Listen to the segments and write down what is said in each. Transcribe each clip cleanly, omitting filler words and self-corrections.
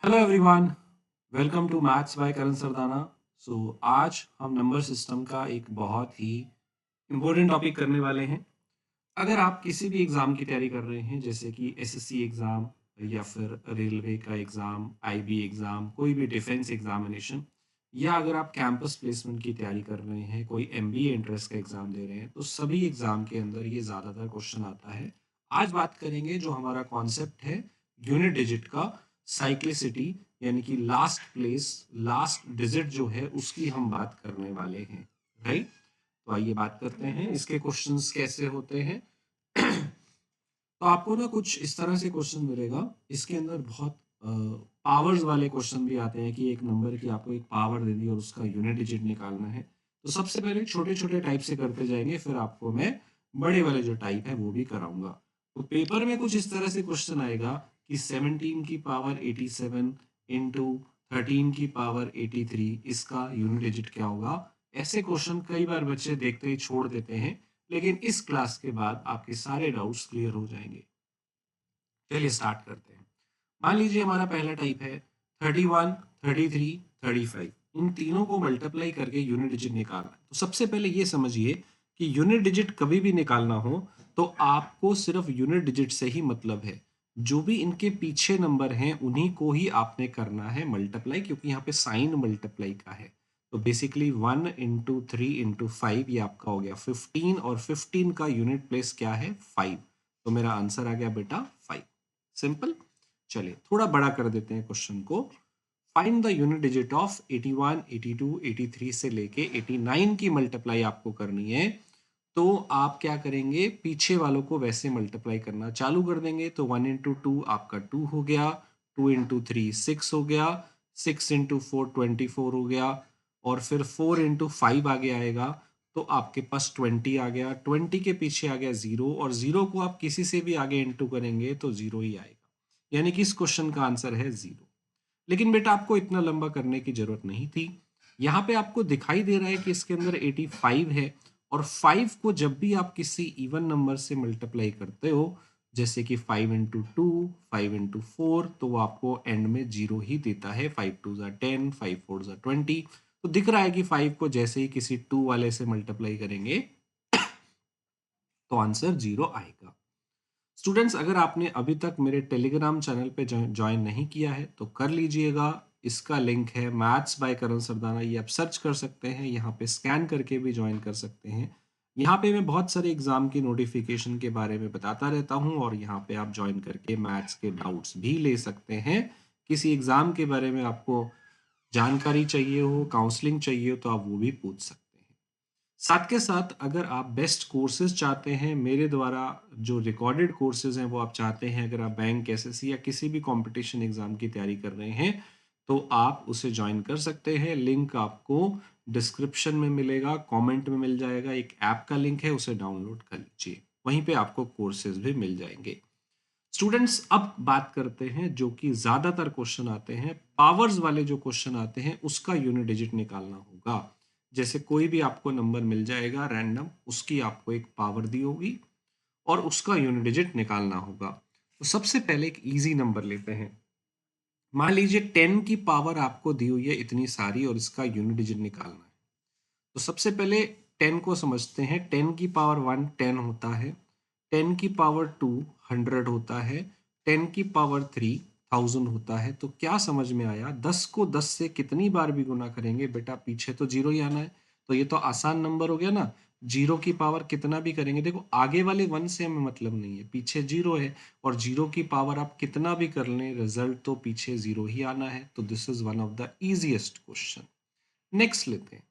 Hello everyone, welcome to maths by Karan Sardana. आज हम number system का एक बहुत ही इम्पोर्टेंट टॉपिक करने वाले हैं। अगर आप किसी भी एग्ज़ाम की तैयारी कर रहे हैं, जैसे कि एसएससी एग्ज़ाम या फिर रेलवे का एग्ज़ाम, आईबी एग्ज़ाम, कोई भी डिफेंस एग्जामिनेशन, या अगर आप कैंपस प्लेसमेंट की तैयारी कर रहे हैं, कोई एमबीए एंट्रेंस का एग्ज़ाम दे रहे हैं, तो सभी एग्ज़ाम के अंदर ये ज़्यादातर क्वेश्चन आता है। आज बात करेंगे जो हमारा कॉन्सेप्ट है यूनिट डिजिट का, साइक्लिसिटी, यानी कि लास्ट प्लेस, लास्ट डिजिट जो है उसकी हम बात करने वाले हैं। राइट, तो आइए बात करते हैं इसके क्वेश्चंस कैसे होते हैं। तो आपको ना कुछ इस तरह से क्वेश्चन मिलेगा। इसके अंदर बहुत पावर्स वाले क्वेश्चन भी आते हैं कि एक नंबर की आपको एक पावर दे दी और उसका यूनिट डिजिट निकालना है। तो सबसे पहले छोटे छोटे टाइप से करते जाएंगे, फिर आपको मैं बड़े वाले जो टाइप है वो भी कराऊंगा। तो पेपर में कुछ इस तरह से क्वेश्चन आएगा कि 17 की पावर 87 इंटू 13 की पावर 83, इसका यूनिट डिजिट क्या होगा। ऐसे क्वेश्चन कई बार बच्चे देखते ही छोड़ देते हैं, लेकिन इस क्लास के बाद आपके सारे डाउट्स क्लियर हो जाएंगे। चलिए स्टार्ट करते हैं। मान लीजिए हमारा पहला टाइप है 31, 33, 35। इन तीनों को मल्टीप्लाई करके यूनिट डिजिट निकालना है। तो सबसे पहले ये समझिए कि यूनिट डिजिट कभी भी निकालना हो तो आपको सिर्फ यूनिट डिजिट से ही मतलब है। जो भी इनके पीछे नंबर हैं उन्हीं को ही आपने करना है मल्टीप्लाई, क्योंकि यहाँ पे साइन मल्टीप्लाई का है। तो बेसिकली 1 इंटू 3 इंटू 5, ये आपका हो गया 15, और 15 का यूनिट प्लेस क्या है, 5। तो मेरा आंसर आ गया बेटा 5। सिंपल। चलिए थोड़ा बड़ा कर देते हैं क्वेश्चन को। Find the unit digit of 81, 82, 83 से लेके 89 की मल्टीप्लाई आपको करनी है। तो आप क्या करेंगे, पीछे वालों को वैसे मल्टीप्लाई करना चालू कर देंगे। तो 1 इंटू 2 आपका 2 हो गया, 2 इंटू 3 6 हो गया, 6 इंटू 4 24 हो गया, और फिर 4 इंटू 5 आगे आएगा। तो आपके पास 20 आ गया, 20 के पीछे आ गया 0, और 0 को आप किसी से भी आगे इंटू करेंगे तो 0 ही आएगा। यानी कि इस क्वेश्चन का आंसर है 0। लेकिन बेटा आपको इतना लंबा करने की जरूरत नहीं थी। यहाँ पे आपको दिखाई दे रहा है कि इसके अंदर 85 है, और 5 को जब भी आप किसी इवन नंबर से मल्टीप्लाई करते हो, जैसे कि 5 इंटू 2, 5 इंटू 4, तो वो आपको एंड में 0 ही देता है। 5 2 10, 5 4 20। तो दिख रहा है कि 5 को जैसे ही किसी 2 वाले से मल्टीप्लाई करेंगे तो आंसर 0 आएगा। स्टूडेंट्स, अगर आपने अभी तक मेरे टेलीग्राम चैनल पे ज्वाइन नहीं किया है तो कर लीजिएगा। इसका लिंक है मैथ्स बाय करण सरदाना, ये आप सर्च कर सकते हैं, यहाँ पे स्कैन करके भी ज्वाइन कर सकते हैं। यहाँ पे मैं बहुत सारे एग्जाम की नोटिफिकेशन के बारे में बताता रहता हूँ, और यहाँ पे आप ज्वाइन करके मैथ्स के डाउट्स भी ले सकते हैं। किसी एग्जाम के बारे में आपको जानकारी चाहिए हो, काउंसलिंग चाहिए हो, तो आप वो भी पूछ सकते हैं। साथ के साथ अगर आप बेस्ट कोर्सेज चाहते हैं, मेरे द्वारा जो रिकॉर्डेड कोर्सेज हैं वो आप चाहते हैं, अगर आप बैंक, एसएससी या किसी भी कंपटीशन एग्जाम की तैयारी कर रहे हैं, तो आप उसे ज्वाइन कर सकते हैं। लिंक आपको डिस्क्रिप्शन में मिलेगा, कमेंट में मिल जाएगा। एक ऐप का लिंक है, उसे डाउनलोड कर लीजिए, वहीं पे आपको कोर्सेज भी मिल जाएंगे। स्टूडेंट्स, अब बात करते हैं जो कि ज्यादातर क्वेश्चन आते हैं, पावर्स वाले जो क्वेश्चन आते हैं उसका यूनिट डिजिट निकालना होगा। जैसे कोई भी आपको नंबर मिल जाएगा रैंडम, उसकी आपको एक पावर दी होगी और उसका यूनिट डिजिट निकालना होगा। तो सबसे पहले एक इजी नंबर लेते हैं। मान लीजिए 10 की पावर आपको दी हुई है इतनी सारी, और इसका यूनिट डिजिट निकालना है। तो सबसे पहले 10 को समझते हैं। 10 की पावर 1 10 होता है, 10 की पावर 2 100 होता है, 10 की पावर 3 1000 होता है। तो क्या समझ में आया, 10 को 10 से कितनी बार भी गुना करेंगे बेटा, पीछे तो जीरो ही आना है। तो ये तो आसान नंबर हो गया ना। जीरो की पावर कितना भी करेंगे, देखो आगे वाले 1 से हमें मतलब नहीं है, पीछे जीरो है, और जीरो की पावर आप कितना भी कर लें, रिजल्ट तो पीछे जीरो ही आना है। तो this is one of the easiest question. Next लेते हैं।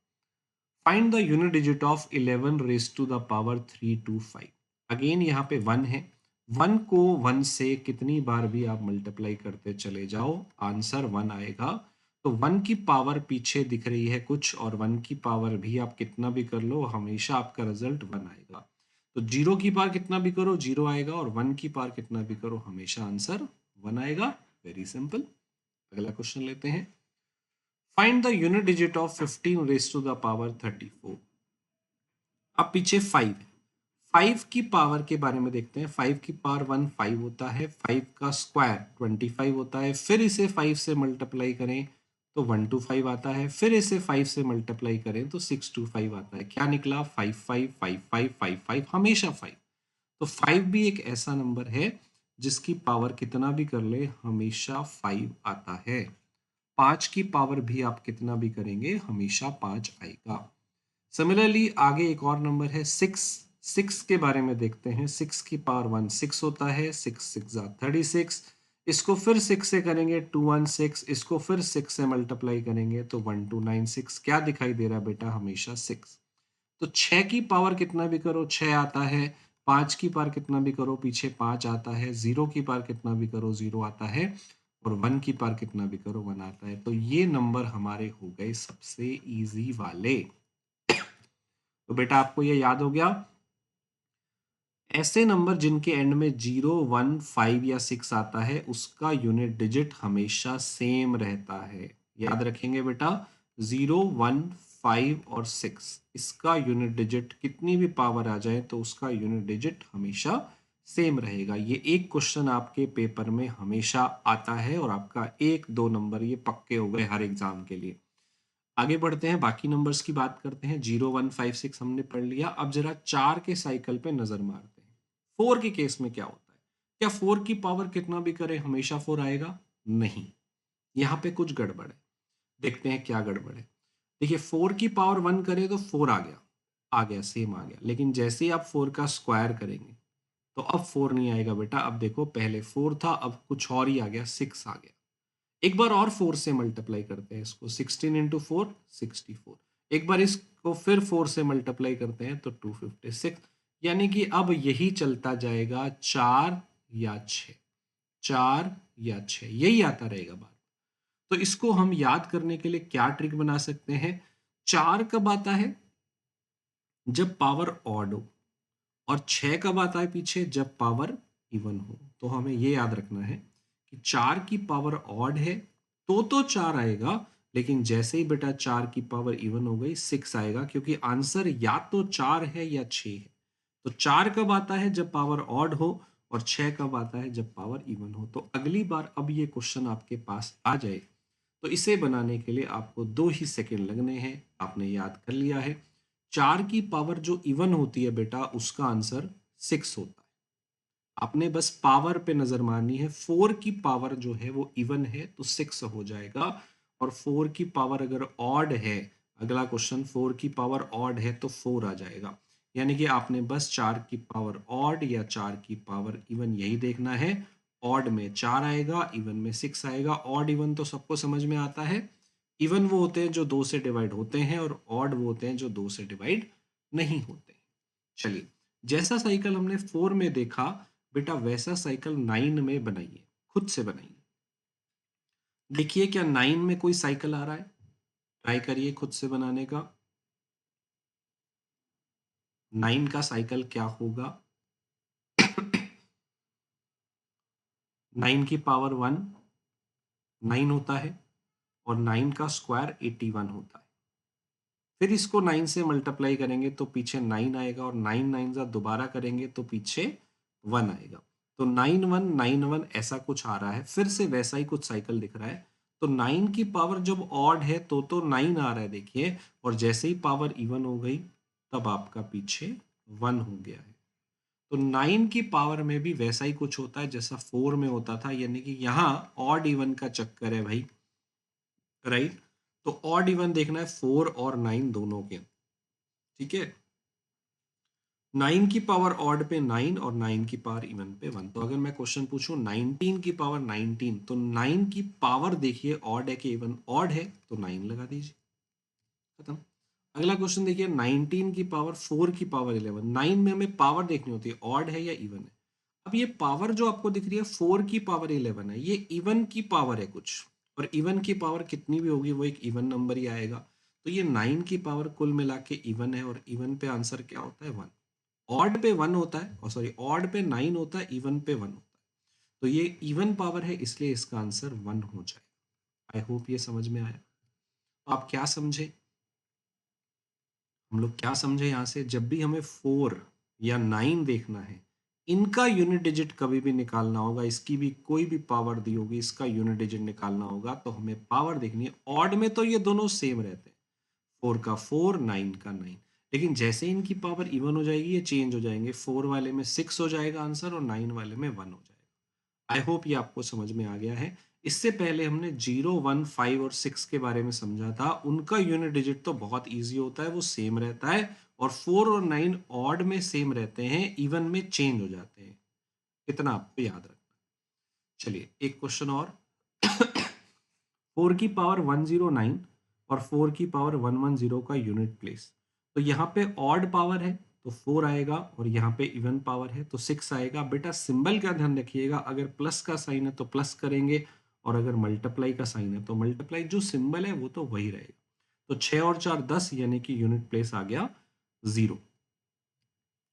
Find the unit digit of 11 raise to the power 325। Again यहाँ पे 1 है, 1 को 1 से कितनी बार भी आप मल्टीप्लाई करते चले जाओ, आंसर 1 आएगा। तो 1 की पावर पीछे दिख रही है कुछ, और 1 की पावर भी आप कितना भी कर लो, हमेशा आपका रिजल्ट 1 आएगा। तो जीरो की पावर कितना भी करो जीरो आएगा, और 1 की पावर कितना भी करो हमेशा आंसर 1 आएगा। Very simple. अगला क्वेश्चन लेते हैं। Find the unit digit of 15 raise to the power 34। अब पीछे 5 है, 5 की पावर के बारे में देखते हैं। 5 की पावर 1 5 होता है, 5 का स्क्वायर 25 होता है, फिर इसे 5 से मल्टीप्लाई करें तो 125 आता है, फिर इसे 5 से मल्टीप्लाई करें तो 625 आता है। क्या निकला? 55 55 55, हमेशा 5। तो 5 भी एक ऐसा नंबर है जिसकी पावर कितना भी कर ले हमेशा 5 आता है। 5 की पावर भी आप कितना भी करेंगे हमेशा 5 आएगा। सिमिलरली आगे एक और नंबर है 6। 6 के बारे में देखते हैं। 6 की पावर 1 6 होता है, 6 6 36। इसको फिर 6 से करेंगे 216, इसको फिर 6 से मल्टीप्लाई करेंगे तो 1296। क्या दिखाई दे रहा है बेटा? हमेशा 6। तो 6 की पावर कितना भी करो 6 आता है, 5 की पावर कितना भी करो पीछे 5 आता है, 0 की पावर कितना भी करो 0 आता है, और 1 की पावर कितना भी करो 1 आता है। तो ये नंबर हमारे हो गए सबसे इजी वाले। तो बेटा आपको ये याद हो गया। ऐसे नंबर जिनके एंड में 0 1 5 या 6 आता है उसका यूनिट डिजिट हमेशा सेम रहता है। याद रखेंगे बेटा, 0 1 5 और 6 इसका यूनिट डिजिट कितनी भी पावर आ जाए तो उसका यूनिट डिजिट हमेशा सेम रहेगा। ये एक क्वेश्चन आपके पेपर में हमेशा आता है और आपका 1 2 नंबर ये पक्के हो गए हर एग्जाम के लिए। आगे बढ़ते हैं, बाकी नंबर्स की बात करते हैं। 0 1 5 6 हमने पढ़ लिया। अब जरा 4 के साइकिल पे नजर मारते हैं। 4 के केस में क्या होता है? क्या 4 की पावर कितना भी करे हमेशा 4 आएगा? नहीं, यहाँ पे कुछ गड़बड़ है। देखते हैं क्या गड़बड़ है। देखिए 4 की पावर 1 करे तो 4 आ गया सेम आ गया, लेकिन जैसे ही आप 4 का स्क्वायर करेंगे तो अब 4 नहीं आएगा बेटा। अब देखो पहले 4 था, अब कुछ और ही आ गया, 6 आ गया। एक बार और 4 से मल्टीप्लाई करते हैं इसको, 16 इंटू 4 64। एक बार इसको फिर 4 से मल्टीप्लाई करते हैं तो 256। यानी कि अब यही चलता जाएगा 4 या 6, 4 या 6, यही आता रहेगा बार। तो इसको हम याद करने के लिए क्या ट्रिक बना सकते हैं? 4 कब आता है? जब पावर ऑड हो। और 6 कब आता है पीछे? जब पावर इवन हो। तो हमें ये याद रखना है कि 4 की पावर ऑड है तो 4 आएगा, लेकिन जैसे ही बेटा 4 की पावर इवन हो गई 6 आएगा, क्योंकि आंसर या तो 4 है या 6 है। तो 4 कब आता है? जब पावर ऑड हो, और 6 कब आता है? जब पावर इवन हो। तो अगली बार अब ये क्वेश्चन आपके पास आ जाए तो इसे बनाने के लिए आपको 2 ही सेकेंड लगने हैं। आपने याद कर लिया है 4 की पावर जो इवन होती है बेटा उसका आंसर 6 होता है। आपने बस पावर पे नजर मारनी है। 4 की पावर जो है वो इवन है तो 6 हो जाएगा, और 4 की पावर अगर ऑड है, अगला क्वेश्चन 4 की पावर ऑड है तो 4 आ जाएगा। यानी कि आपने बस 4 की पावर ऑड या 4 की पावर इवन यही देखना है। ऑड में 4 आएगा, इवन में 6 आएगा। ऑड इवन तो सबको समझ में आता है। इवन वो होते हैं जो 2 से डिवाइड होते हैं, और ऑड वो होते हैं जो 2 से डिवाइड नहीं होते। चलिए, जैसा साइकिल हमने 4 में देखा बेटा वैसा साइकिल 9 में बनाइए, खुद से बनाइए। देखिए क्या 9 में कोई साइकिल आ रहा है? ट्राई करिए खुद से बनाने का। 9 का साइकिल क्या होगा? 9 की पावर 1 9 होता है, और 9 का स्क्वायर 81 होता है। फिर इसको 9 से मल्टीप्लाई करेंगे तो पीछे 9 आएगा, और 9 9 जा दोबारा करेंगे तो पीछे 1 आएगा। तो 9 1 9 1 ऐसा कुछ आ रहा है। फिर से वैसा ही कुछ साइकिल दिख रहा है। तो 9 की पावर जब ऑड है तो 9 आ रहा है देखिए, और जैसे ही पावर इवन हो गई तब आपका पीछे 1 हो गया है। तो 9 की पावर में भी वैसा ही कुछ होता है जैसा 4 में होता था, यानी कि यहाँ ऑड इवन का चक्कर है भाई, राइट। तो ऑड इवन देखना है 4 और 9 दोनों के, ठीक है। 9 की पावर ऑड पे 9 और 9 की पावर इवन पे 1। तो अगर मैं क्वेश्चन पूछूं 19 की पावर 19, तो 9 की पावर देखिए ऑड है कि इवन? ऑड है तो 9 लगा दीजिए, खत्म। अगला क्वेश्चन देखिए 19 की पावर 4 की पावर 11। 9 में हमें पावर देखनी होती है ऑड है या इवन है। अब ये पावर जो आपको दिख रही है 4 की पावर 11 है, ये इवन की पावर है कुछ, और इवन की पावर कितनी भी होगी वो एक इवन नंबर ही आएगा। तो ये 9 की पावर कुल मिला के इवन है, और इवन पे आंसर क्या होता है? 1। ऑड पे 1 होता है, और सॉरी ऑड पे 9 होता है, इवन पे 1 होता है। तो ये इवन पावर है इसलिए इसका आंसर 1 हो जाएगा। आई होप ये समझ में आया। तो आप क्या समझे, हम लोग क्या समझे यहाँ से? जब भी हमें 4 या 9 देखना है, इनका यूनिट डिजिट कभी भी निकालना होगा, इसकी भी कोई भी पावर दी होगी, इसका यूनिट डिजिट निकालना होगा, तो हमें पावर देखनी है। ऑड में तो ये दोनों सेम रहते हैं, 4 का 4, 9 का 9, लेकिन जैसे इनकी पावर इवन हो जाएगी ये चेंज हो जाएंगे, 4 वाले में 6 हो जाएगा आंसर और 9 वाले में 1 हो जाएगा। आई होप ये आपको समझ में आ गया है। इससे पहले हमने 0, 1, 5 और 6 के बारे में समझा था, उनका यूनिट डिजिट तो बहुत ईजी होता है, वो सेम रहता है, और 4 और 9 ऑड में सेम रहते हैं, इवन में चेंज हो जाते हैं। इतना आपको याद रखना। चलिए एक क्वेश्चन और। 4 की पावर 109 और 4 की पावर 110 का यूनिट प्लेस। तो यहाँ पे ऑड पावर है तो 4 आएगा, और यहाँ पे इवन पावर है तो 6 आएगा। बेटा सिंबल का ध्यान रखिएगा, अगर प्लस का साइन है तो प्लस करेंगे, और अगर मल्टीप्लाई का साइन है तो मल्टीप्लाई, जो सिंबल है वो तो वही रहेगा। तो 6 और 4 10, यानी कि यूनिट प्लेस आ गया 0।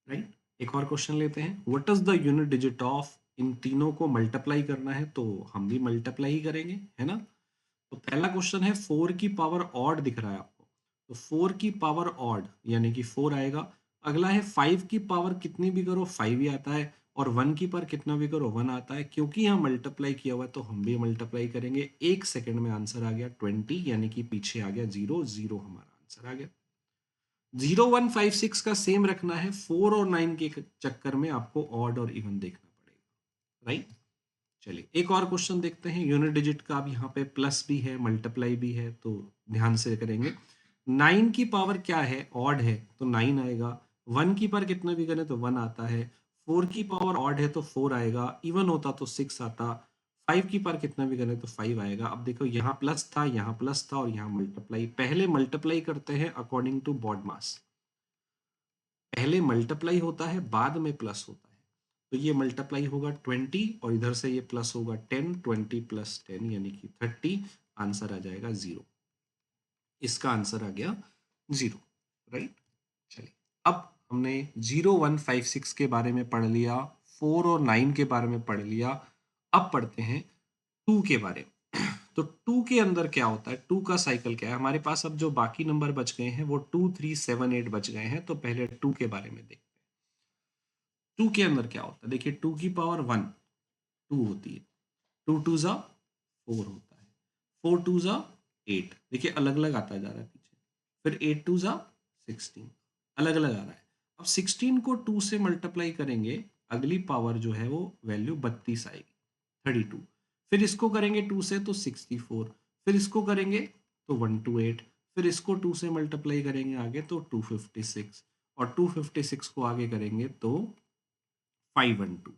राइट। एक और क्वेश्चन लेते हैं। What is the unit digit of, इन तीनों को मल्टीप्लाई करना है तो हम भी मल्टीप्लाई ही करेंगे, है ना। तो पहला क्वेश्चन है 4 की पावर ऑड दिख रहा है आपको, तो 4 की पावर ऑड यानी कि 4 आएगा। अगला है 5 की पावर कितनी भी करो 5 ही आता है, और 1 की पावर कितना भी करो 1 आता है। क्योंकि यहाँ मल्टीप्लाई किया हुआ है तो हम भी मल्टीप्लाई करेंगे। 1 सेकंड में आंसर आ गया 20, यानी कि पीछे आ गया 0, 0 हमारा आंसर आ गया। 0, 1, 5, 6 का सेम रखना है, 4 और 9 के चक्कर में आपको ऑड और इवन देखना पड़ेगा। राइट। चलिए एक और क्वेश्चन देखते हैं। यूनिट डिजिट का अब यहाँ पे प्लस भी है, मल्टीप्लाई भी है, तो ध्यान से करेंगे। 9 की पावर क्या है, ऑड है तो 9 आएगा। 1 की पावर कितना भी करें तो 1 आता है। 4 की पावर ऑड है तो 4 आएगा, इवन होता तो 6 आता। 5 की पावर कितना भी करें तो 5 आएगा। अब देखो यहाँ प्लस था, यहाँ प्लस था, और यहाँ मल्टीप्लाई। पहले मल्टीप्लाई करते हैं अकॉर्डिंग टू बॉड मास, पहले मल्टीप्लाई होता है बाद में प्लस होता है। तो ये मल्टीप्लाई होगा 20, और इधर से ये प्लस होगा 10, 20 प्लस 10 यानी कि 30, आंसर आ जाएगा 0। इसका आंसर आ गया 0। राइट। चलिए अब हमने 0, 1, 5, 6 के बारे में पढ़ लिया, 4 और 9 के बारे में पढ़ लिया। अब पढ़ते हैं 2 के बारे में। तो 2 के अंदर क्या होता है, 2 का साइकिल क्या है। हमारे पास अब जो बाकी नंबर बच गए हैं वो 2, 3, 7, 8 बच गए हैं। तो पहले 2 के बारे में देखते हैं। 2 के अंदर क्या होता है, देखिए 2 की पावर 1 2 होती है, 2 2 जा 4 होता है, 4 2 जा 8, देखिए अलग अलग आता जा रहा है पीछे। फिर 8 2 जा 16, अलग अलग आ रहा है। अब 16 को 2 से मल्टीप्लाई करेंगे, अगली पावर जो है वो वैल्यू 32 आएगी, 32। फिर इसको करेंगे 2 से तो 64, फिर इसको करेंगे तो 128, फिर इसको 2 से मल्टीप्लाई करेंगे आगे तो 256, और 256 को आगे करेंगे तो 512,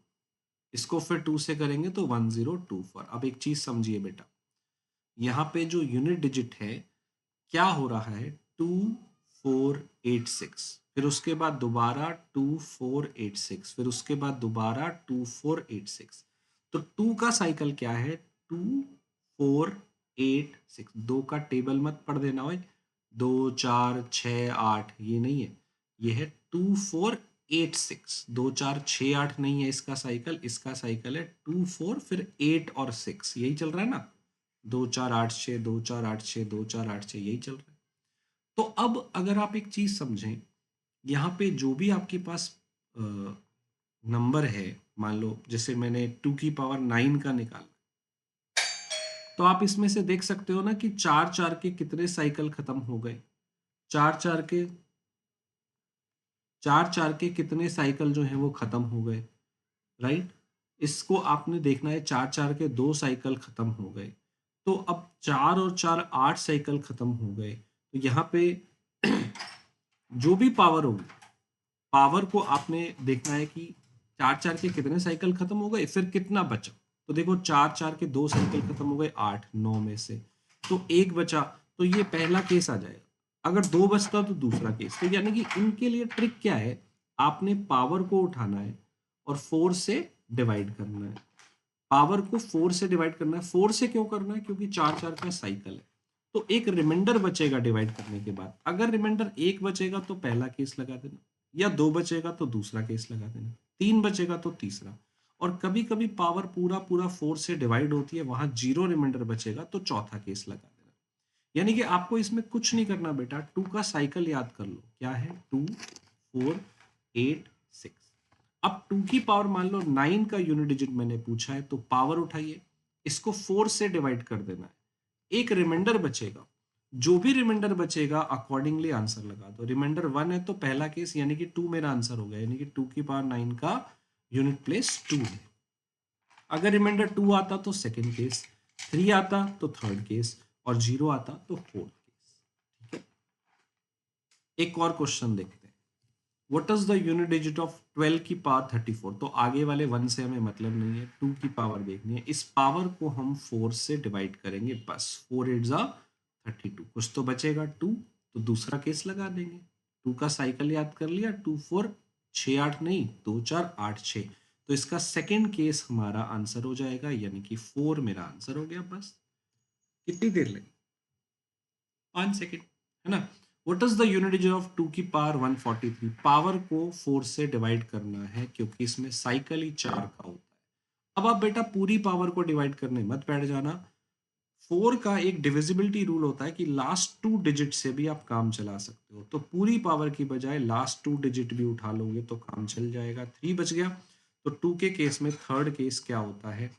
इसको फिर 2 से करेंगे तो 1024। अब एक चीज समझिए बेटा, यहाँ पे जो यूनिट डिजिट है क्या हो रहा है, 2486, फिर उसके बाद दोबारा 2486, फिर उसके बाद दोबारा 2486। तो 2 का साइकिल क्या है, 2486। 2 का टेबल मत पढ़ देना भाई, 2 4 6 8 ये नहीं है, ये है 2486। 2 4 6 8 नहीं है इसका साइकिल, इसका साइकिल है 2 4 फिर 8 और 6, यही चल रहा है ना। 2 4 8 6, 2 4 8 6, 2 4 8 6, यही चल रहा है। तो अब अगर आप एक चीज समझें, यहाँ पे जो भी आपके पास नंबर है, मान लो जैसे मैंने 2 की पावर 9 का निकाला, तो आप इसमें से देख सकते हो ना कि 4 4 के कितने साइकिल खत्म हो गए। 4 4 के 4 4 के कितने साइकिल जो है वो खत्म हो गए। राइट। इसको आपने देखना है, 4 4 के 2 साइकिल खत्म हो गए। तो अब 4 और 4 8 साइकिल खत्म हो गए। तो यहाँ पे जो भी पावर होगी, पावर को आपने देखना है कि 4 4 के कितने साइकिल खत्म हो गए, फिर कितना बचा। तो देखो 4 4 के 2 साइकिल खत्म हो गए 8 9 में से, तो एक बचा। तो ये पहला केस आ जाएगा। अगर 2 बचता तो दूसरा केस। तो यानी कि इनके लिए ट्रिक क्या है, आपने पावर को उठाना है और 4 से डिवाइड करना है। पावर को 4 से डिवाइड करना है। 4 से क्यों करना है, क्योंकि 4 4 का साइकिल है। तो एक रिमाइंडर बचेगा डिवाइड करने के बाद। अगर रिमाइंडर 1 बचेगा तो पहला केस लगा देना, या 2 बचेगा तो दूसरा केस लगा देना, 3 बचेगा तो तीसरा। और कभी कभी पावर पूरा पूरा 4 से डिवाइड होती है, वहां 0 रिमाइंडर बचेगा तो चौथा केस लगा देना। यानी कि आपको इसमें कुछ नहीं करना बेटा, 2 का साइकिल याद कर लो, क्या है 2 4 8 6। अब 2 की पावर मान लो 9 का यूनिट डिजिट मैंने पूछा है, तो पावर उठाइए, इसको 4 से डिवाइड कर देना है, एक रिमाइंडर बचेगा, जो भी रिमाइंडर बचेगा अकॉर्डिंगली आंसर लगा दो। रिमाइंडर 1 है तो पहला केस यानी कि 2 मेरा आंसर हो गया, यानी कि 2 की पावर 9 का यूनिट प्लेस 2 है। अगर रिमाइंडर 2 आता तो सेकंड केस, 3 आता तो थर्ड केस, और 0 आता तो फोर्थ केस। ठीक है, एक और क्वेश्चन देखते हैं। What is the unit digit of 12 की पावर 34? तो आगे वाले 1 से हमें मतलब नहीं है, 2 की पावर देखनी है। इस पावर को हम 4 से डिवाइड करेंगे, बस 4 8 जा 32, कुछ तो बचेगा 2, तो दूसरा केस लगा देंगे। 2 का साइकिल याद कर लिया, 2 4 6 8 नहीं, 2 4 8 6, तो इसका सेकेंड केस हमारा आंसर हो जाएगा, यानी कि 4 मेरा आंसर हो गया। बस कितनी देर लगी? 5 सेकेंड, है ना। What is the unit digit of 2 की पावर 143? पावर को 4 से डिवाइड करना है, क्योंकि इसमें साइकिल ही 4 का होता है। अब आप बेटा पूरी पावर को डिवाइड करने मत बैठ जाना। 4 का एक डिविजिबिलिटी रूल होता है कि लास्ट 2 डिजिट से भी आप काम चला सकते हो, तो पूरी पावर की बजाय लास्ट 2 डिजिट भी उठा लोगे तो काम चल जाएगा। 3 बच गया, तो 2 के केस में थर्ड केस क्या होता है?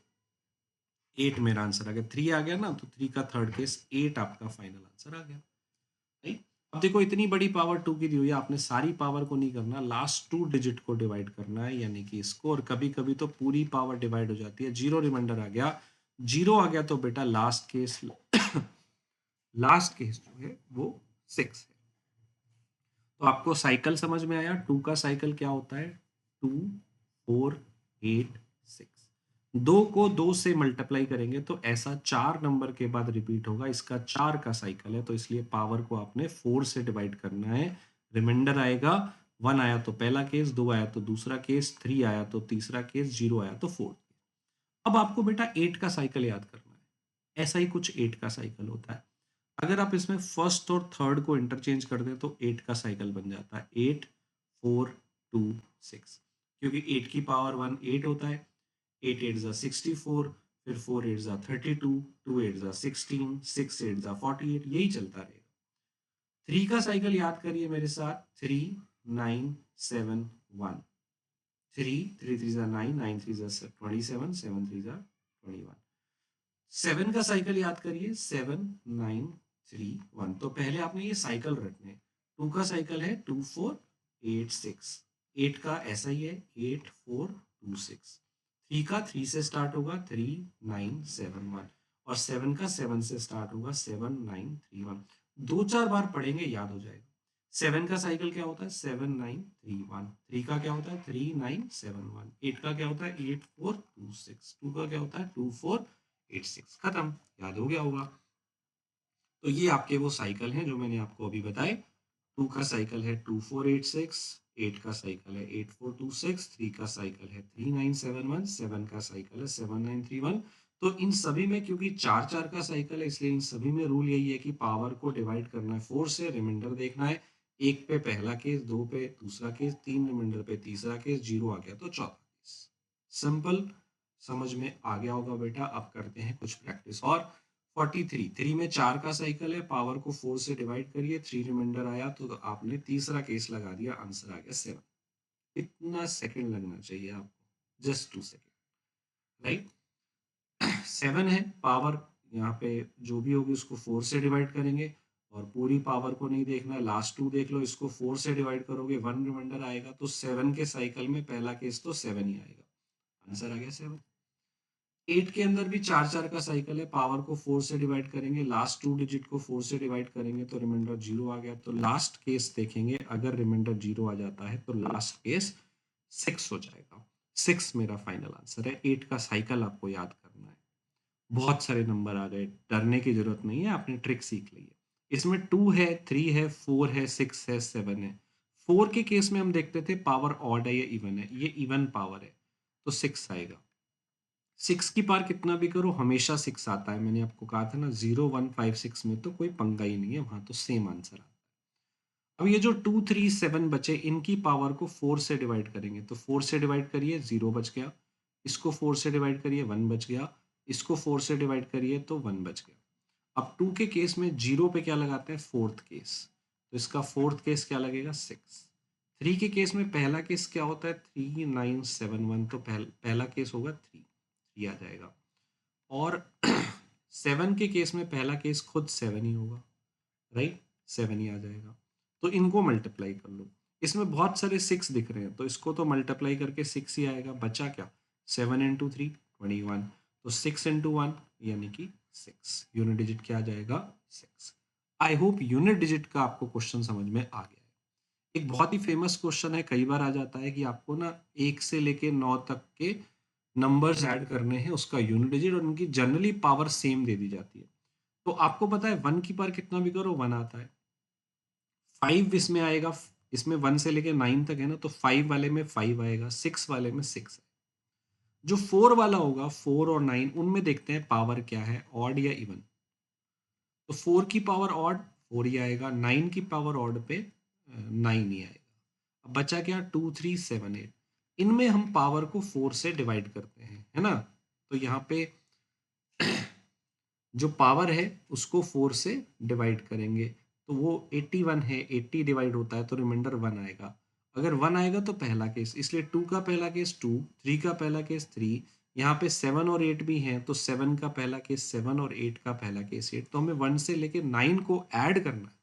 8 मेरा आंसर आ गया। 3 आ गया ना, तो 3 का थर्ड केस 8 आपका फाइनल आंसर आ गया। राइट, अब देखो इतनी बड़ी पावर 2 की दी हुई है, आपने सारी पावर को नहीं करना, लास्ट 2 डिजिट को डिवाइड करना है, यानी कि इसको। और कभी कभी तो पूरी पावर डिवाइड हो जाती है। 0 रिमाइंडर आ गया, 0 आ गया, तो बेटा लास्ट केस लास्ट केस जो है वो 6 है। तो आपको साइकिल समझ में आया? 2 का साइकिल क्या होता है? 2 4 8 6। 2 को 2 से मल्टीप्लाई करेंगे तो ऐसा 4 नंबर के बाद रिपीट होगा, इसका 4 का साइकिल है, तो इसलिए पावर को आपने 4 से डिवाइड करना है। रिमाइंडर आएगा, 1 आया तो पहला केस, 2 आया तो दूसरा केस, 3 आया तो तीसरा केस, 0 आया तो फोर्थ। अब आपको बेटा 8 का साइकिल याद करना है। ऐसा ही कुछ 8 का साइकिल होता है। अगर आप इसमें फर्स्ट और थर्ड को इंटरचेंज कर दें तो 8 का साइकिल बन जाता है, 8 4 2 6, क्योंकि 8 की पावर 1 8 होता है। 8 8 जा 64, फिर 4 8 जा 32, 2 8 जा 16, 6 8 जा 48, यही चलता रहेगा। 3 का साइकिल याद करिए मेरे साथ, 3 9 7 1, 3 3 3 जा 9, 9 3 जा 27, 7 3 जा 21। 7 का साइकिल याद करिए, 7 9 3 1, तो पहले आपने ये साइकिल रखने। 2 का साइकिल है 2 4 8 6, 8 का ऐसा ही है 8 4 2 6। 3 का 3 से स्टार्ट होगा, 3 9 7 1, और 7 का 7 से स्टार्ट होगा, 7 9 3 1। दो चार बार पढ़ेंगे याद हो जाएगा। 7 का साइकिल क्या होता है? 7 9 3 1। 3 का क्या होता है? 3 9 7 1। 8 का क्या होता है? 8 4 2 6। 2 का क्या होता है? 2 4 8 6। खत्म, याद हो गया होगा। तो ये आपके वो साइकिल हैं जो मैंने आपको अभी बताए। 2 का साइकिल है 2 4 8 6, 8 का साइकिल है 8 4 2 6, 3 का साइकिल है 3 9 7 1, 7 का साइकिल है 7 9 3 1। तो इन सभी में क्योंकि 4 4 का साइकिल है, इसलिए इन सभी में रूल यही है कि पावर को डिवाइड करना है 4 से, रिमाइंडर देखना है। 1 पे पहला केस, 2 पे दूसरा केस, 3 रिमाइंडर पे तीसरा केस, 0 आ गया तो चौथा केस। सिंपल, समझ में आ गया होगा बेटा। अब करते हैं कुछ प्रैक्टिस और। 43, 3 में 4 का साइकिल है, पावर को 4 से डिवाइड करिए, 3 रिमाइंडर आया तो आपने तीसरा केस लगा दिया, आंसर आ गया 7। कितना सेकंड लगना चाहिए आपको? Just 2 second, right. 7 है पावर, यहाँ पे जो भी होगी उसको 4 से डिवाइड करेंगे, और पूरी पावर को नहीं देखना है, लास्ट 2 देख लो, इसको 4 से डिवाइड करोगे 1 रिमाइंडर आएगा, तो 7 के साइकिल में पहला केस तो 7 ही आएगा, आंसर आ गया 7। 8 के अंदर भी 4 4 का साइकिल है, पावर को 4 से डिवाइड करेंगे, लास्ट 2 डिजिट को 4 से डिवाइड करेंगे तो रिमाइंडर 0 आ गया, तो लास्ट केस देखेंगे, अगर रिमाइंडर 0 आ जाता है तो लास्ट केस 6 हो जाएगा। 6 मेरा फाइनल आंसर है। 8 का साइकिल आपको याद करना है। बहुत सारे नंबर आ गए, डरने की जरूरत नहीं है, आपने ट्रिक सीख ली है। इसमें 2 है, 3 है, 4 है, 6 है, 7 है। 4 के केस में हम देखते थे पावर ऑड है या इवन है, ये इवन पावर है तो 6 आएगा। 6 की पावर कितना भी करो हमेशा 6 आता है, मैंने आपको कहा था ना। 0 1 5 6 में तो कोई पंगा ही नहीं है, वहां तो सेम आंसर आता है। अब ये जो 2 3 7 बचे, इनकी पावर को 4 से डिवाइड करेंगे, तो 4 से डिवाइड करिए 0 बच गया, इसको 4 से डिवाइड करिए 1 बच गया, इसको 4 से डिवाइड करिए तो 1 बच गया। अब 2 के केस में 0 पे क्या लगाते हैं? फोर्थ केस, तो इसका फोर्थ केस क्या लगेगा? 6। 3 के केस में पहला केस क्या होता है 3971, तो पहला केस होगा 3 आ जाएगा। और 7 के केस में पहला केस खुद 7 ही होगा, राइट, 7 ही आ जाएगा। तो इनको मल्टीप्लाई कर लो। इसमें बहुत सारे 6 दिख रहे हैं, तो इसको तो मल्टीप्लाई करके 6 ही आएगा। बचा क्या, 7 इंटू 3 21, तो 6 इंटू 1 यानी कि 6। यूनिट डिजिट क्या आ जाएगा, 6। आई होप यूनिट डिजिट का आपको क्वेश्चन समझ में आ गया है। एक बहुत ही फेमस क्वेश्चन है, कई बार आ जाता है कि आपको ना 1 से लेके 9 तक के नंबर्स ऐड करने हैं, उसका यूनिट डिजिट, और उनकी जनरली पावर सेम दे दी जाती है। तो आपको पता है 1 की पावर कितना भी करो 1 आता है, 5 इसमें आएगा, इसमें 1 से लेके 9 तक है ना, तो 5 वाले में 5 आएगा, 6 वाले में 6 है। जो 4 वाला होगा, 4 और 9, उनमें देखते हैं पावर क्या है, ऑड या इवन। तो 4 की पावर ऑड 4 ही आएगा, 9 की पावर ऑड पे 9 ही आएगा। अब बचा क्या, 2 3 7 8। इनमें हम पावर को 4 से डिवाइड करते हैं, है ना। तो यहाँ पे जो पावर है उसको 4 से डिवाइड करेंगे, तो वो 81 है, 80 डिवाइड होता है तो रिमाइंडर 1 आएगा। अगर 1 आएगा तो पहला केस, इसलिए 2 का पहला केस 2, 3 का पहला केस 3, यहाँ पे 7 और 8 भी हैं, तो 7 का पहला केस 7 और 8 का पहला केस 8। तो हमें 1 से लेके 9 को ऐड करना है,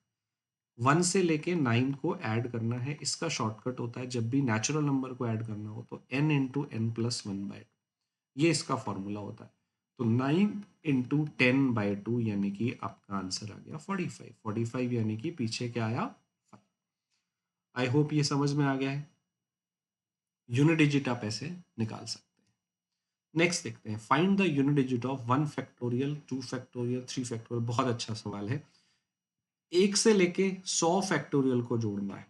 1 से लेके 9 को ऐड करना है। इसका शॉर्टकट होता है, जब भी नेचुरल नंबर को ऐड करना हो तो n इंटू एन प्लस 1/2, ये इसका फॉर्मूला होता है। तो 9 इंटू 10/2 यानी कि आपका आंसर आ गया 45। 45 यानी कि पीछे क्या आया, 5। आई होप ये समझ में आ गया है। यूनिट डिजिट आप ऐसे निकाल सकते हैं। नेक्स्ट देखते हैं, find the unit digit of 1 factorial, 2 factorial, 3 factorial. बहुत अच्छा सवाल है। 1 से लेके 100 फैक्टोरियल को जोड़ना है।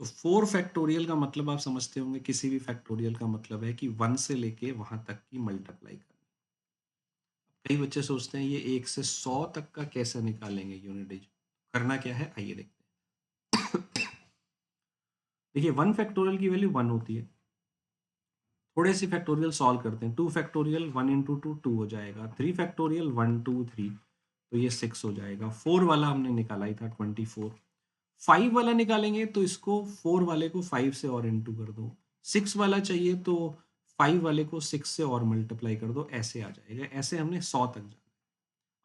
तो 4 फैक्टोरियल का मतलब आप समझते होंगे, किसी भी फैक्टोरियल का मतलब है कि 1 से लेके वहां तक की मल्टीप्लाई करना। कई बच्चे सोचते हैं ये 1 से 100 तक का कैसे निकालेंगे यूनिट डिजिट। करना क्या है, आइए देखते हैं। देखिए 1 फैक्टोरियल की वैल्यू 1 होती है। थोड़े से फैक्टोरियल सॉल्व करते हैं। 2 फैक्टोरियल 1 इंटू 2 2 हो जाएगा। 3 फैक्टोरियल 1 2 3, तो ये 6 हो जाएगा। 4 वाला हमने निकाला ही था 24। 5 वाला निकालेंगे तो इसको 4 वाले को 5 से और इंटू कर दो। 6 वाला चाहिए तो 5 वाले को 6 से और मल्टीप्लाई कर दो, ऐसे आ जाएगा। ऐसे हमने 100 तक जाना।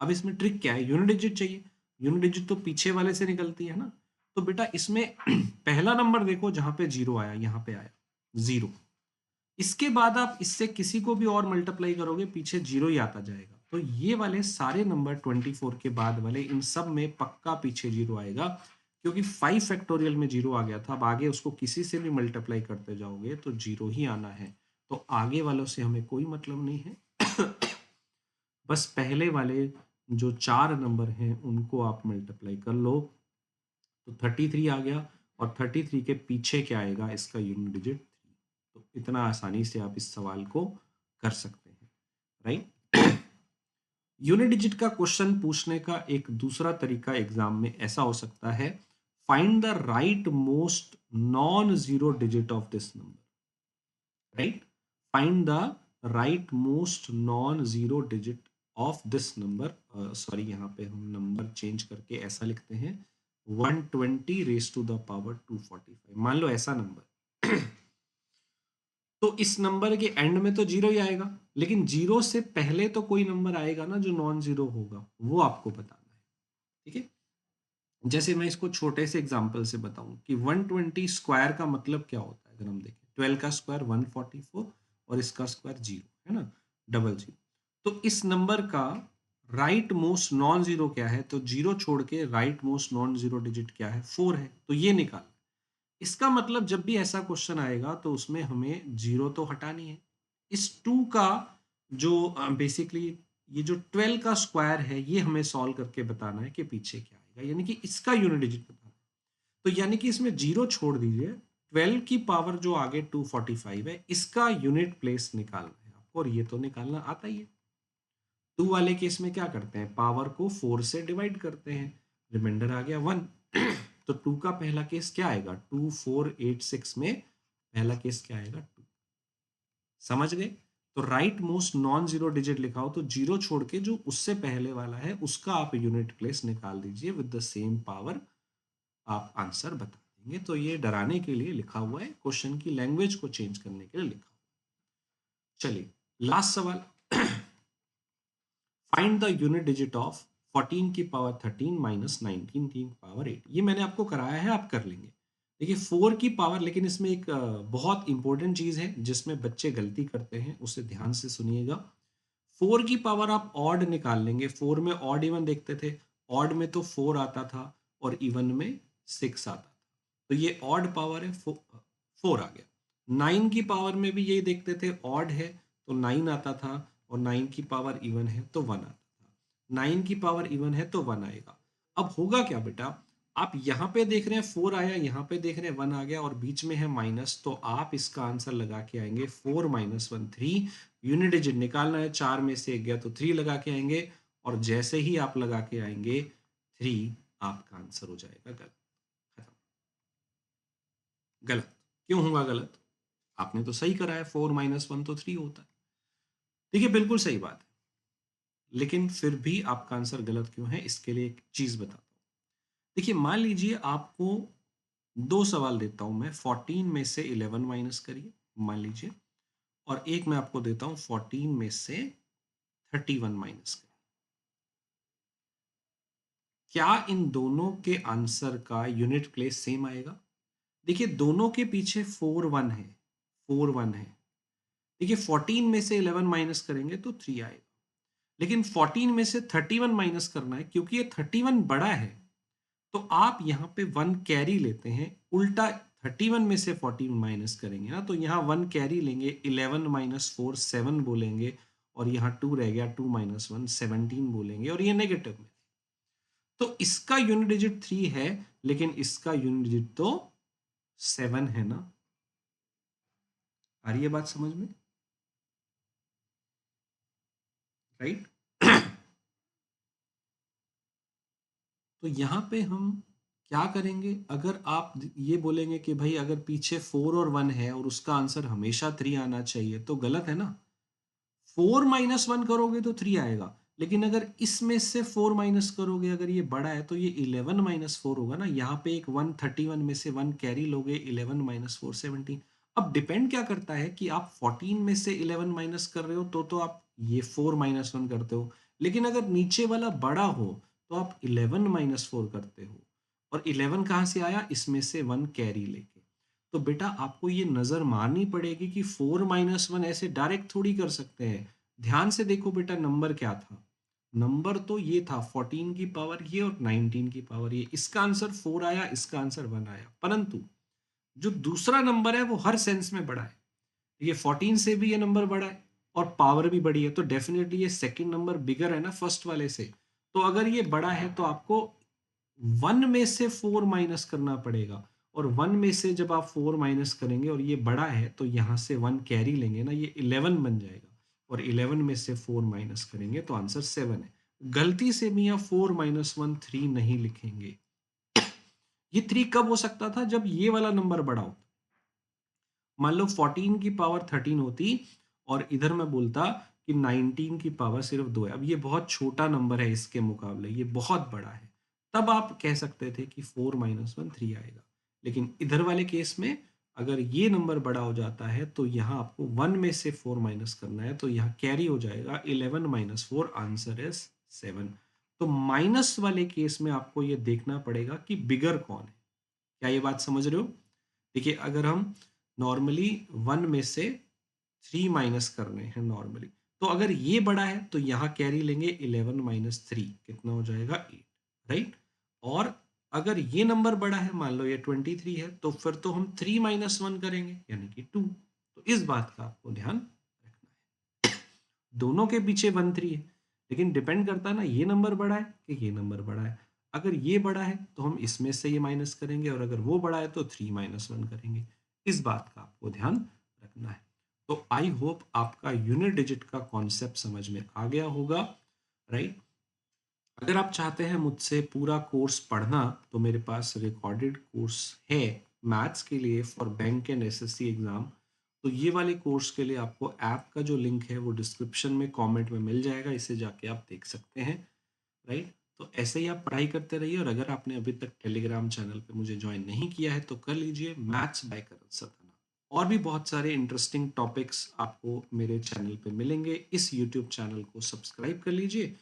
अब इसमें ट्रिक क्या है, यूनिट डिजिट चाहिए। यूनिट डिजिट तो पीछे वाले से निकलती है ना। तो बेटा इसमें पहला नंबर देखो, जहां पे 0 आया, यहाँ पे आया 0। इसके बाद आप इससे किसी को भी और मल्टीप्लाई करोगे, पीछे 0 ही आता जाएगा। तो ये वाले सारे नंबर 24 के बाद वाले, इन सब में पक्का पीछे 0 आएगा, क्योंकि 5 फैक्टोरियल में 0 आ गया था। अब आगे उसको किसी से भी मल्टीप्लाई करते जाओगे तो 0 ही आना है। तो आगे वालों से हमें कोई मतलब नहीं है। बस पहले वाले जो 4 नंबर हैं उनको आप मल्टीप्लाई कर लो, तो 33 आ गया। और 33 के पीछे क्या आएगा, इसका यूनिट डिजिट 3। तो इतना आसानी से आप इस सवाल को कर सकते हैं, राइट। यूनिट डिजिट का क्वेश्चन पूछने का एक दूसरा तरीका एग्जाम में ऐसा हो सकता है, find the right most non zero digit of this number, right. Find the right most non zero digit of this number. Sorry, यहाँ पे हम नंबर चेंज करके ऐसा लिखते हैं, 120 रेज टू द पावर 245। मान लो ऐसा नंबर। तो इस नंबर के एंड में तो 0 ही आएगा, लेकिन 0 से पहले तो कोई नंबर आएगा ना जो नॉन जीरो होगा, वो आपको बताना है, ठीक है। जैसे मैं इसको छोटे से एग्जांपल से बताऊं कि 120 स्क्वायर का मतलब क्या होता है। अगर हम देखें 12 का स्क्वायर 144 और इसका स्क्वायर 0, है ना, डबल 0। तो इस नंबर का राइट मोस्ट नॉन जीरो क्या है, तो 0 छोड़ के right most non zero digit क्या है, 4 है। तो ये निकाल। इसका मतलब जब भी ऐसा क्वेश्चन आएगा तो उसमें हमें 0 तो हटानी है। इस 2 का जो बेसिकली ये जो 12 का स्क्वायर है, ये हमें सॉल्व करके बताना है कि पीछे क्या आएगा, यानी कि इसका यूनिट डिजिट बताना है। तो यानी कि इसमें 0 छोड़ दीजिए, 12 की पावर जो आगे 245 है, इसका यूनिट प्लेस निकालना है आपको, और ये तो निकालना आता ही है। 2 वाले केस में क्या करते हैं, पावर को 4 से डिवाइड करते हैं, रिमाइंडर आ गया 1। तो 2 का पहला केस क्या आएगा, 2 4 8 6 में पहला केस क्या आएगा, 2। समझ गए। तो right most non zero digit लिखा हो तो 0 छोड़ के जो उससे पहले वाला है उसका आप यूनिट प्लेस निकाल दीजिए, विद द सेम पावर आप आंसर बता देंगे, तो ये डराने के लिए लिखा हुआ है, क्वेश्चन की लैंग्वेज को चेंज करने के लिए लिखा हुआ है। चलिए लास्ट सवाल, find the unit digit of 14 की पावर 13 माइनस 19 की पावर 8। ये मैंने आपको कराया है, आप कर लेंगे। देखिए 4 की पावर, लेकिन इसमें एक बहुत इंपॉर्टेंट चीज है जिसमें बच्चे गलती करते हैं, उसे ध्यान से सुनिएगा। 4 की पावर आप ऑड निकाल लेंगे, 4 में ऑड इवन देखते थे, ऑड में तो 4 आता था और इवन में 6 आता था, तो ये ऑड पावर है, 4 आ गया। 9 की पावर में भी यही देखते थे, ऑड है तो 9 आता था, और 9 की पावर इवन है तो 1 आता था। 9 की पावर इवन है तो 1 आएगा। अब होगा क्या बेटा, आप यहाँ पे देख रहे हैं 4 आया, यहाँ पे देख रहे हैं 1 आ गया, और बीच में है माइनस, तो आप इसका आंसर लगा के आएंगे 4 माइनस 1 3। यूनिट डिजिट निकालना है, 4 में से 1 गया तो 3 लगा के आएंगे, और जैसे ही आप लगा के आएंगे 3, आपका आंसर हो जाएगा गलत। खत्म। गलत क्यों होगा गलत, आपने तो सही करा है, 4 माइनस 1 तो 3 होता है। देखिए बिल्कुल सही बात है, लेकिन फिर भी आपका आंसर गलत क्यों है, इसके लिए एक चीज बताता हूँ। देखिए मान लीजिए आपको 2 सवाल देता हूं मैं, 14 में से 11 माइनस करिए मान लीजिए, और एक मैं आपको देता हूं 14 में से 31 माइनस करिए। क्या इन दोनों के आंसर का यूनिट प्लेस सेम आएगा? देखिए दोनों के पीछे 4 1 है, 4 1 है। देखिए 14 में से 11 माइनस करेंगे तो 3 आएगा, लेकिन 14 में से 31 माइनस करना है, क्योंकि ये 31 बड़ा है, तो आप यहाँ पे 1 कैरी लेते हैं, उल्टा 31 में से 14 माइनस करेंगे ना, तो यहाँ 1 कैरी लेंगे, 11 माइनस 4 7 बोलेंगे, और यहाँ 2 रह गया, 2 माइनस 1 17 बोलेंगे, और ये नेगेटिव में, तो इसका यूनिट डिजिट 3 है, लेकिन इसका यूनिट डिजिट तो 7 है ना। आ रही है बात समझ में, राइट? तो यहाँ पे हम क्या करेंगे, अगर आप ये बोलेंगे कि भाई अगर पीछे 4 और 1 है और उसका आंसर हमेशा 3 आना चाहिए, तो गलत है ना। 4 माइनस 1 करोगे तो 3 आएगा, लेकिन अगर इसमें से 4 माइनस करोगे, अगर ये बड़ा है तो ये 11 माइनस 4 होगा ना। यहाँ पे एक 1 31 में से 1 कैरी लोगे, 11 माइनस 4 17। अब डिपेंड क्या करता है कि आप 14 में से 11 माइनस कर रहे हो तो आप ये 4 माइनस 1 करते हो, लेकिन अगर नीचे वाला बड़ा हो तो आप 11 माइनस 4 करते हो, और 11 कहाँ से आया, इसमें से 1 कैरी लेके। तो बेटा आपको ये नजर मारनी पड़ेगी कि 4 माइनस 1 ऐसे डायरेक्ट थोड़ी कर सकते हैं। ध्यान से देखो बेटा, नंबर क्या था, नंबर तो ये था 14 की पावर ये और 19 की पावर ये, इसका आंसर 4 आया, इसका आंसर 1 आया, परंतु जो दूसरा नंबर है वो हर सेंस में बड़ा है। ये 14 से भी ये नंबर बड़ा है और पावर भी बड़ी है, तो डेफिनेटली ये सेकंड नंबर बिगर है ना फर्स्ट वाले से। तो अगर ये बड़ा है तो आपको 1 में से 4 माइनस करना पड़ेगा, और 1 में से जब आप 4 माइनस करेंगे और ये बड़ा है तो यहाँ से 1 कैरी लेंगे ना, ये 11 बन जाएगा, और 11 में से 4 माइनस करेंगे तो आंसर 7 है। गलती से भी यहाँ 4 माइनस 1 3 नहीं लिखेंगे। ये 3 कब हो सकता था, जब ये वाला नंबर बड़ा हो। मान लो 14 की पावर 13 होती, और इधर मैं बोलता कि 19 की पावर सिर्फ 2 है, अब ये बहुत छोटा नंबर है इसके मुकाबले, ये बहुत बड़ा है, तब आप कह सकते थे कि 4 माइनस 1 3 आएगा। लेकिन इधर वाले केस में अगर ये नंबर बड़ा हो जाता है तो यहाँ आपको 1 में से 4 माइनस करना है, तो यहाँ कैरी हो जाएगा 11 माइनस 4, आंसर इज 7। तो माइनस वाले केस में आपको ये देखना पड़ेगा कि बिगर कौन है। क्या ये बात समझ रहे हो? देखिए अगर हम नॉर्मली 1 में से 3 माइनस कर रहे हैं नॉर्मली, तो अगर ये बड़ा है तो यहाँ कैरी लेंगे 11 माइनस 3, कितना हो जाएगा 8, राइट। और अगर ये नंबर बड़ा है, मान लो ये 23 है, तो फिर तो हम 3 माइनस 1 करेंगे यानी कि 2। तो इस बात का आपको ध्यान रखना है। दोनों के पीछे 1 3 है, लेकिन डिपेंड करता है ना ये नंबर बड़ा है कि ये नंबर बड़ा है। अगर ये बड़ा है तो हम इसमें से ये माइनस करेंगे, और अगर वो बड़ा है तो 3 माइनस 1 करेंगे। इस बात का आपको ध्यान रखना है। तो आई होप आपका यूनिट डिजिट का कॉन्सेप्ट समझ में आ गया होगा, राइट। अगर आप चाहते हैं मुझसे पूरा कोर्स पढ़ना, तो मेरे पास रिकॉर्डेड कोर्स है मैथ्स के लिए for bank and SSC exam. तो ये वाले कोर्स के लिए आपको ऐप का जो लिंक है वो डिस्क्रिप्शन में कमेंट में मिल जाएगा, इसे जाके आप देख सकते हैं, राइट। तो ऐसे ही आप पढ़ाई करते रहिए, और अगर आपने अभी तक टेलीग्राम चैनल पे मुझे ज्वाइन नहीं किया है तो कर लीजिए, मैथ्स बाय करण सरदाना। और भी बहुत सारे इंटरेस्टिंग टॉपिक्स आपको मेरे चैनल पे मिलेंगे। इस यूट्यूब चैनल को सब्सक्राइब कर लीजिए,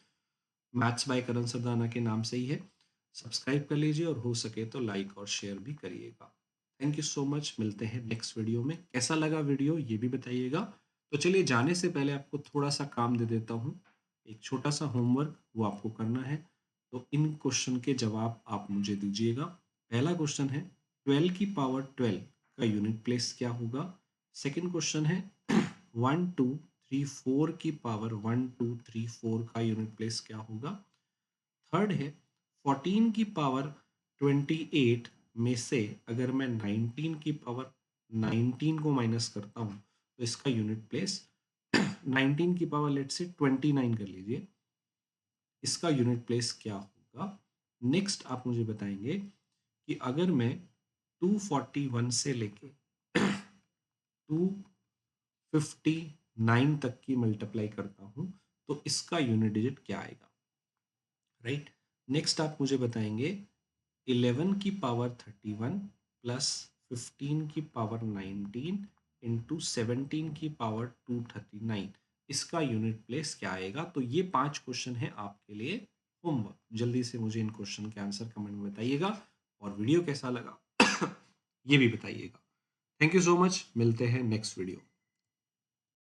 मैथ्स बाय करण सरदाना के नाम से ही है। सब्सक्राइब कर लीजिए, और हो सके तो लाइक और शेयर भी करिएगा। Thank you so much. मिलते हैं नेक्स्ट वीडियो में। कैसा लगा वीडियो ये भी बताइएगा। तो चलिए, जाने से पहले आपको थोड़ा सा काम दे देता हूँ, एक छोटा सा होमवर्क वो आपको करना है। तो इन क्वेश्चन के जवाब आप मुझे दीजिएगा। पहला क्वेश्चन है 12 की पावर 12 का यूनिट प्लेस क्या होगा। सेकंड क्वेश्चन है 1 2 3 4 की पावर 1 2 3 4 का यूनिट प्लेस क्या होगा। थर्ड है 14 की पावर 28 में से अगर मैं 19 की पावर 19 को माइनस करता हूँ तो इसका यूनिट प्लेस 19 की पावर लेट से 29 कर लीजिए, इसका यूनिट प्लेस क्या होगा। नेक्स्ट आप मुझे बताएंगे कि अगर मैं 241 से लेके 259 तक की मल्टीप्लाई करता हूँ तो इसका यूनिट डिजिट क्या आएगा, राइट। नेक्स्ट आप मुझे बताएंगे 11 की पावर 31 प्लस 15 की पावर 19 इंटू 17 की पावर 239, इसका यूनिट प्लेस क्या आएगा। तो ये 5 क्वेश्चन है आपके लिए होमवर्क। जल्दी से मुझे इन क्वेश्चन के आंसर कमेंट में बताइएगा, और वीडियो कैसा लगा ये भी बताइएगा। Thank you so much. मिलते हैं नेक्स्ट वीडियो।